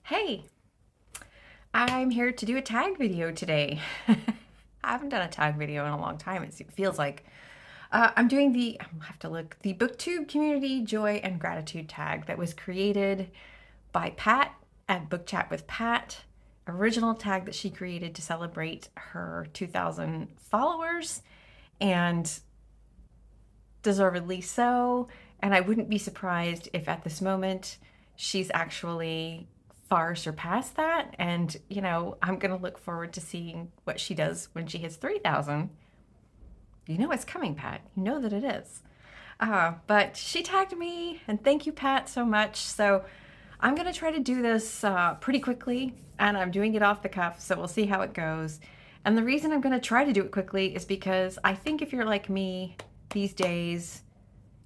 Hey, I'm here to do a tag video today. I haven't done a tag video in a long time. It feels like I'm doing I have to look, the Booktube community joy and gratitude tag that was created by Pat at Book Chat with Pat. Original tag that she created to celebrate her 2,000 followers, and deservedly so. And I wouldn't be surprised if at this moment she's actually far surpassed that. And, I'm going to look forward to seeing what she does when she hits 3,000. You know it's coming, Pat. You know that it is. But she tagged me, and thank you, Pat, so much. So I'm going to try to do this pretty quickly, and I'm doing it off the cuff, so we'll see how it goes. And the reason I'm going to try to do it quickly is because I think if you're like me these days,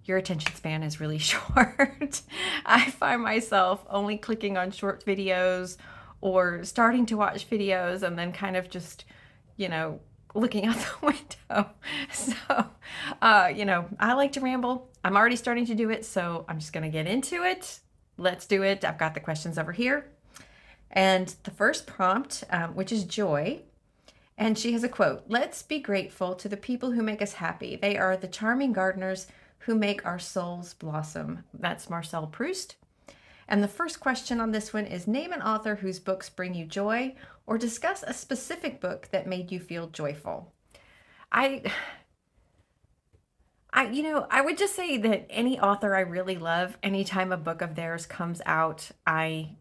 your attention span is really short. I find myself only clicking on short videos or starting to watch videos and then kind of just, looking out the window. So, I like to ramble. I'm already starting to do it, so I'm just going to get into it. Let's do it. I've got the questions over here. And the first prompt, which is joy. And she has a quote: "Let's be grateful to the people who make us happy. They are the charming gardeners who make our souls blossom." That's Marcel Proust. And the first question on this one is: name an author whose books bring you joy, or discuss a specific book that made you feel joyful. I would just say that any author I really love, anytime a book of theirs comes out, I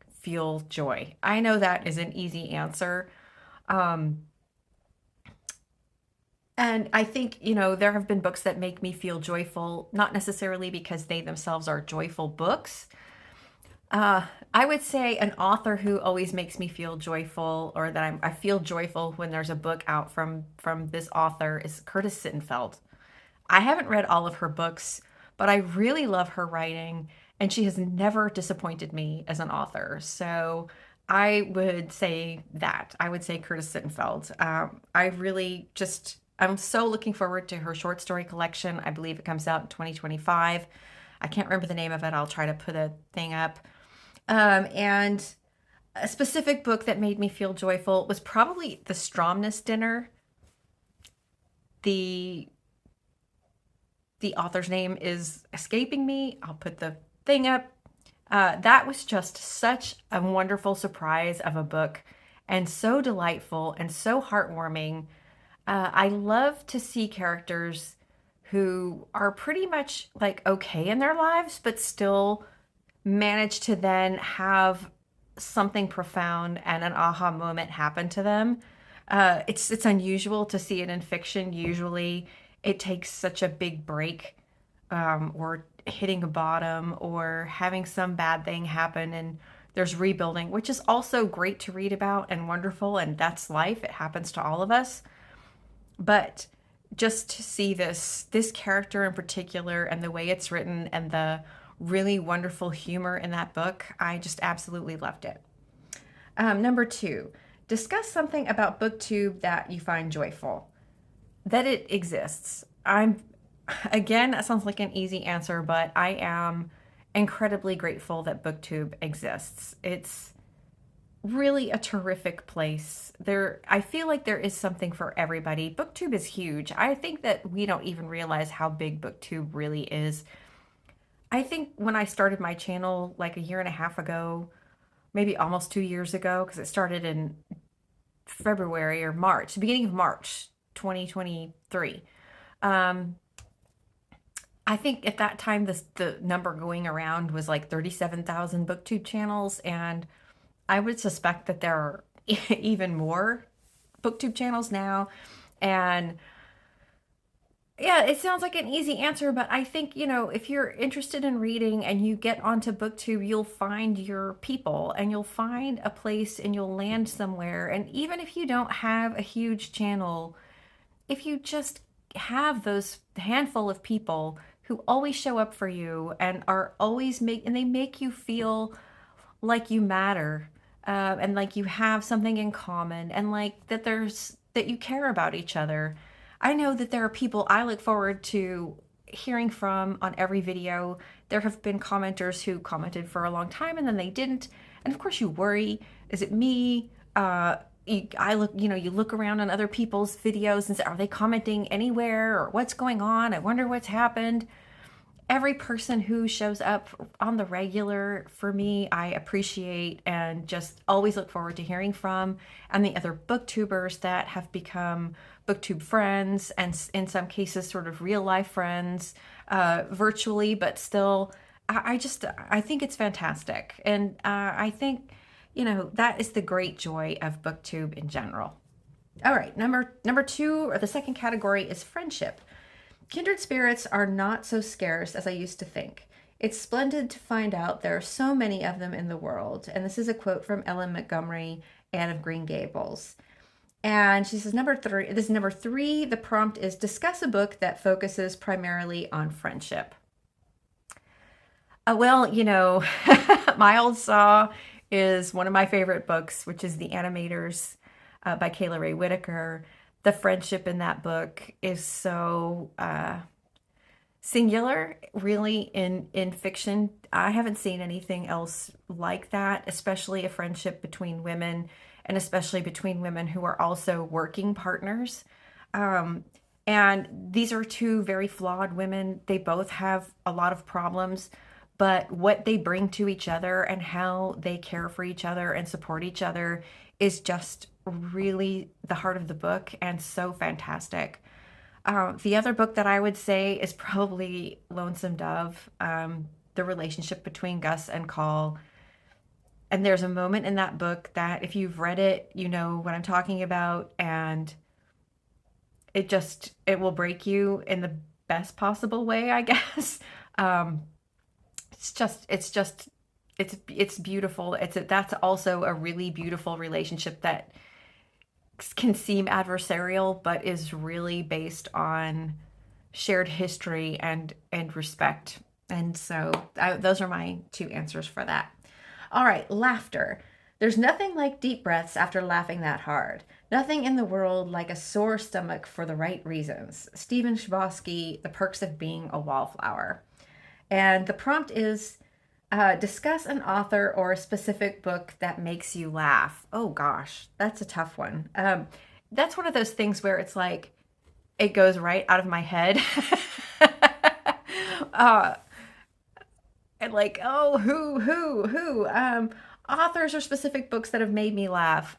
feel joy. I know that is an easy answer. And I think, there have been books that make me feel joyful, not necessarily because they themselves are joyful books. I would say an author who always makes me feel joyful, or that I feel joyful when there's a book out from this author, is Curtis Sittenfeld. I haven't read all of her books, but I really love her writing, and she has never disappointed me as an author. So I would say that. I would say Curtis Sittenfeld. I'm so looking forward to her short story collection. I believe it comes out in 2025. I can't remember the name of it. I'll try to put a thing up. And a specific book that made me feel joyful was probably The Stromness Dinner. The author's name is escaping me. I'll put the thing up. That was just such a wonderful surprise of a book, and so delightful and so heartwarming. I love to see characters who are pretty much like okay in their lives, but still manage to then have something profound and an aha moment happen to them. It's unusual to see it in fiction. Usually it takes such a big break, or hitting a bottom, or having some bad thing happen, and there's rebuilding, which is also great to read about and wonderful, and that's life. It happens to all of us. But just to see this character in particular, and the way it's written, and the really wonderful humor in that book, I just absolutely loved it. Number 2, discuss something about Booktube that you find joyful. That it exists. Again, that sounds like an easy answer, but I am incredibly grateful that Booktube exists. It's really a terrific place. I feel like there is something for everybody. Booktube is huge. I think that we don't even realize how big Booktube really is. I think when I started my channel like a year and a half ago, maybe almost 2 years ago, because it started in February or March, the beginning of March 2023. I think at that time the number going around was like 37,000 Booktube channels, and I would suspect that there are even more Booktube channels now. And yeah, it sounds like an easy answer, but I think, if you're interested in reading and you get onto Booktube, you'll find your people, and you'll find a place, and you'll land somewhere. And even if you don't have a huge channel, if you just have those handful of people who always show up for you and are always and they make you feel like you matter, and like you have something in common, and like that you care about each other. I know that there are people I look forward to hearing from on every video there have been commenters who commented for a long time and then they didn't. And of course you worry, is it me? You look around on other people's videos and say, are they commenting anywhere, or what's going on? I wonder what's happened. Every person who shows up on the regular, for me, I appreciate and just always look forward to hearing from. And the other booktubers that have become booktube friends, and in some cases sort of real life friends, virtually, but still, I think it's fantastic. And I think, that is the great joy of booktube in general. All right, number two, or the second category, is friendship. Kindred spirits are not so scarce as I used to think. It's splendid to find out there are so many of them in the world. And this is a quote from Ellen Montgomery, Anne of Green Gables. And she says, this is number three. The prompt is, discuss a book that focuses primarily on friendship. Well, My Old Saw is one of my favorite books, which is The Animators by Kayla Ray Whitaker. The friendship in that book is so singular, really, in fiction. I haven't seen anything else like that, especially a friendship between women, and especially between women who are also working partners. And these are two very flawed women. They both have a lot of problems, but what they bring to each other and how they care for each other and support each other is just really the heart of the book, and so fantastic. The other book that I would say is probably Lonesome Dove, the relationship between Gus and Call. And there's a moment in that book that if you've read it, you know what I'm talking about, and it will break you in the best possible way, I guess. It's beautiful. That's also a really beautiful relationship that can seem adversarial, but is really based on shared history and respect. And so those are my two answers for that. All right, laughter. There's nothing like deep breaths after laughing that hard. Nothing in the world like a sore stomach for the right reasons. Stephen Chbosky, The Perks of Being a Wallflower. And the prompt is, discuss an author or a specific book that makes you laugh. Oh gosh, that's a tough one. That's one of those things where it's like, it goes right out of my head. And like, oh, who? Authors or specific books that have made me laugh.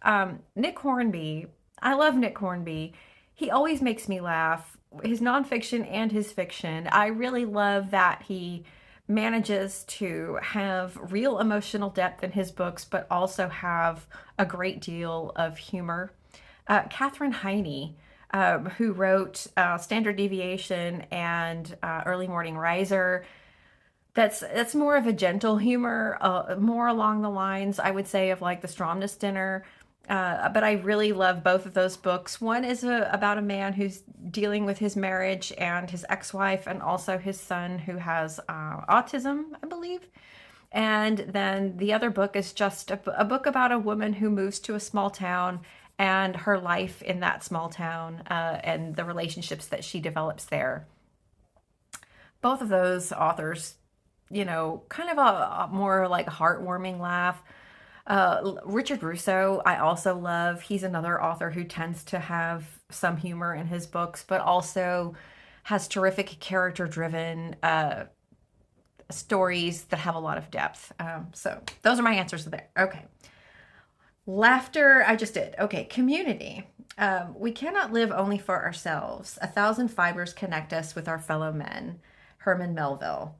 Nick Hornby. I love Nick Hornby. He always makes me laugh. His nonfiction and his fiction. I really love that he manages to have real emotional depth in his books, but also have a great deal of humor. Katherine Heine, who wrote Standard Deviation and Early Morning Riser. That's more of a gentle humor, more along the lines, I would say, of like The Stromness Dinner. But I really love both of those books. One is about a man who's dealing with his marriage and his ex-wife, and also his son who has autism, I believe. And then the other book is just a book about a woman who moves to a small town and her life in that small town, and the relationships that she develops there. Both of those authors, kind of a more like heartwarming laugh. Richard Russo, I also love. He's another author who tends to have some humor in his books, but also has terrific character-driven stories that have a lot of depth. So those are my answers there. Okay. Laughter, I just did. Okay, community. We cannot live only for ourselves. 1,000 fibers connect us with our fellow men. Herman Melville.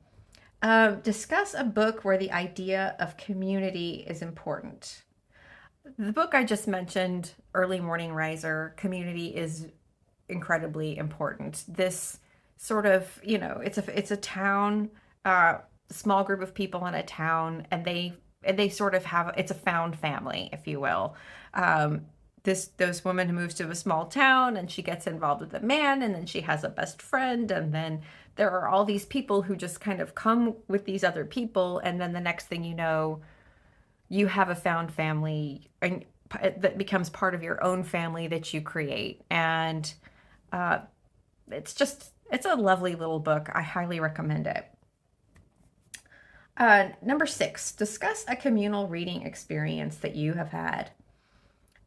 Discuss a book where the idea of community is important. The book I just mentioned, Early Morning Riser, community is incredibly important. This sort of, it's a town, small group of people in a town, and they sort of have, it's a found family, if you will. This woman who moves to a small town, and she gets involved with a man, and then she has a best friend, and then there are all these people who just kind of come with these other people, and then the next thing you know, you have a found family, and that becomes part of your own family that you create. And it's a lovely little book. I highly recommend it. Number 6, discuss a communal reading experience that you have had.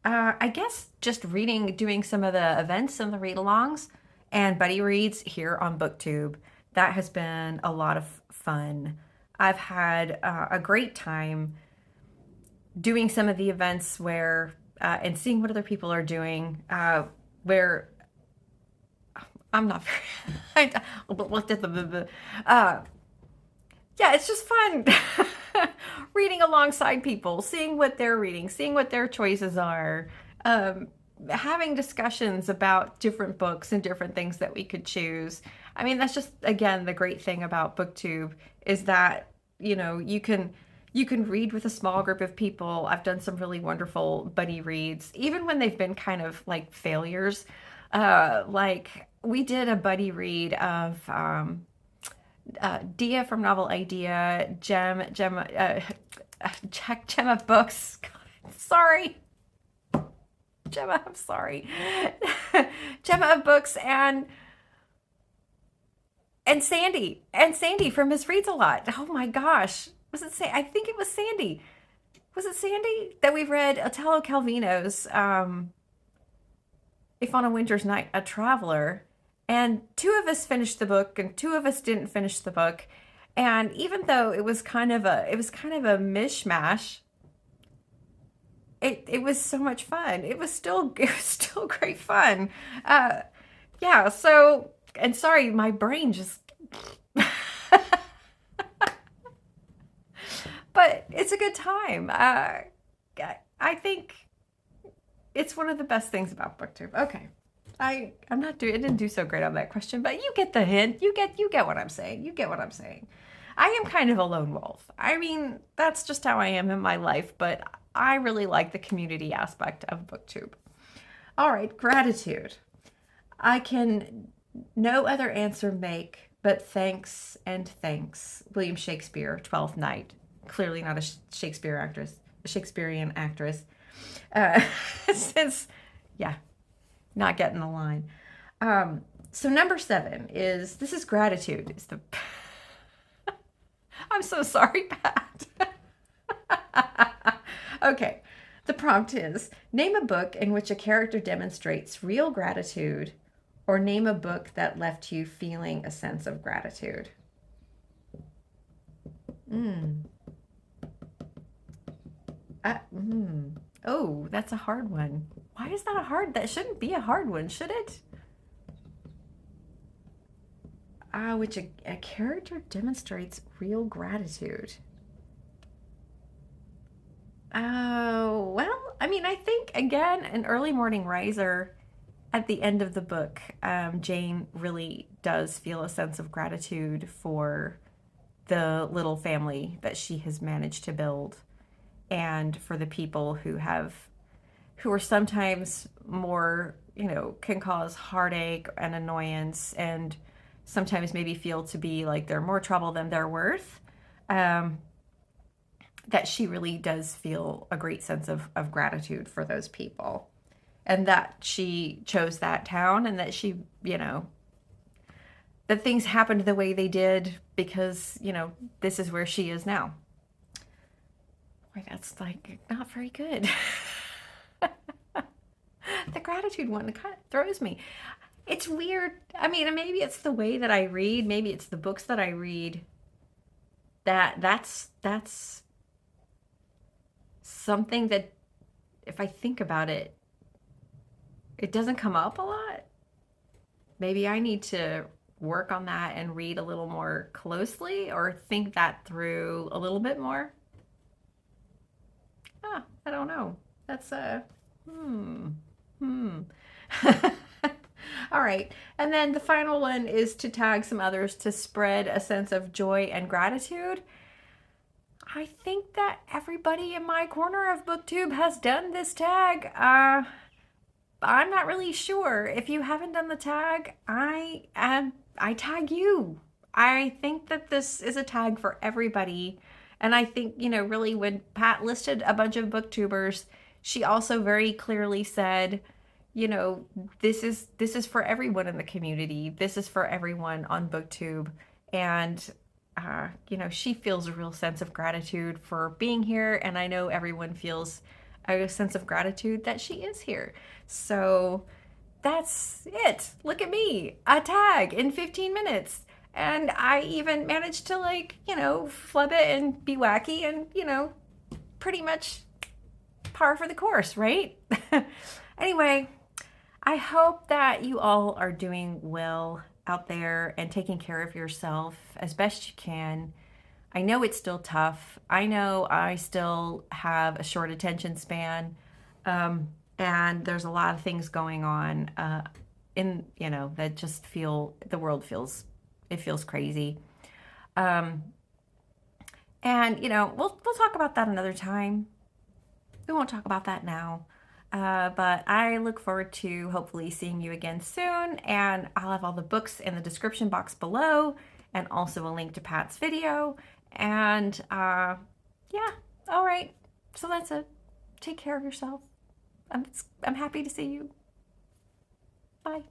I guess just reading, doing some of the events and the read-alongs and buddy reads here on Booktube. That has been a lot of fun. I've had a great time doing some of the events where and seeing what other people are doing. Where I'm not very. I looked at the. Yeah, it's just fun reading alongside people, seeing what they're reading, seeing what their choices are, having discussions about different books and different things that we could choose. I mean, that's just, again, the great thing about Booktube is that, you know, you can read with a small group of people. I've done some really wonderful buddy reads, even when they've been kind of like failures. Like we did a buddy read of Dia from Novel Idea, Gemma Books. God, sorry. Gemma, I'm sorry. Gemma of Books and Sandy from Miss Reads a Lot. Oh my gosh. Was it I think it was Sandy. Was it Sandy that we've read Italo Calvino's If on a Winter's Night, a Traveler? And 2 of us finished the book and 2 of us didn't finish the book. And even though it was kind of a mishmash, it was so much fun. It was still great fun. Yeah, so, and sorry, my brain just but it's a good time. I think it's one of the best things about Booktube. Okay. I didn't do so great on that question, but you get the hint. You get what I'm saying. You get what I'm saying. I am kind of a lone wolf. I mean, that's just how I am in my life, but I really like the community aspect of Booktube. All right, gratitude. I can no other answer make but thanks and thanks. William Shakespeare, Twelfth Night. Clearly not a Shakespearean actress. Since, yeah. Not getting the line. So number 7 is, this is gratitude. Is the I'm so sorry, Pat. Okay. The prompt is, name a book in which a character demonstrates real gratitude, or name a book that left you feeling a sense of gratitude. Oh, that's a hard one. Why is that a hard? That shouldn't be a hard one, should it? Which a character demonstrates real gratitude. Oh, well, I mean, I think, again, an early morning riser at the end of the book, Jane really does feel a sense of gratitude for the little family that she has managed to build, and for the people who are sometimes more, you know, can cause heartache and annoyance, and sometimes maybe feel to be like they're more trouble than they're worth. That she really does feel a great sense of gratitude for those people, and that she chose that town, and that she, you know, that things happened the way they did because, you know, this is where she is now. Boy, that's like not very good. The gratitude one kind of throws me. It's weird. I mean, maybe it's the way that I read. Maybe it's the books that I read. That's something that, if I think about it, it doesn't come up a lot. Maybe I need to work on that and read a little more closely, or think that through a little bit more. I don't know. That's All right. And then the final one is to tag some others to spread a sense of joy and gratitude. I think that everybody in my corner of Booktube has done this tag. I'm not really sure. If you haven't done the tag, I tag you. I think that this is a tag for everybody. And I think, you know, really when Pat listed a bunch of booktubers, she also very clearly said, you know, this is for everyone in the community. This is for everyone on Booktube. And you know, she feels a real sense of gratitude for being here, and I know everyone feels a sense of gratitude that she is here. So that's it. Look at me, a tag in 15 minutes. And I even managed to, like, you know, flub it and be wacky and, you know, pretty much par for the course, right? Anyway, I hope that you all are doing well out there and taking care of yourself as best you can. I know it's still tough. I know I still have a short attention span. And there's a lot of things going on in, you know, that just feel, the world feels, it feels crazy. Um, and, you know, we'll talk about that another time. We won't talk about that now. But I look forward to hopefully seeing you again soon. And I'll have all the books in the description box below and also a link to Pat's video. And yeah, all right. So that's it. Take care of yourself. I'm happy to see you. Bye.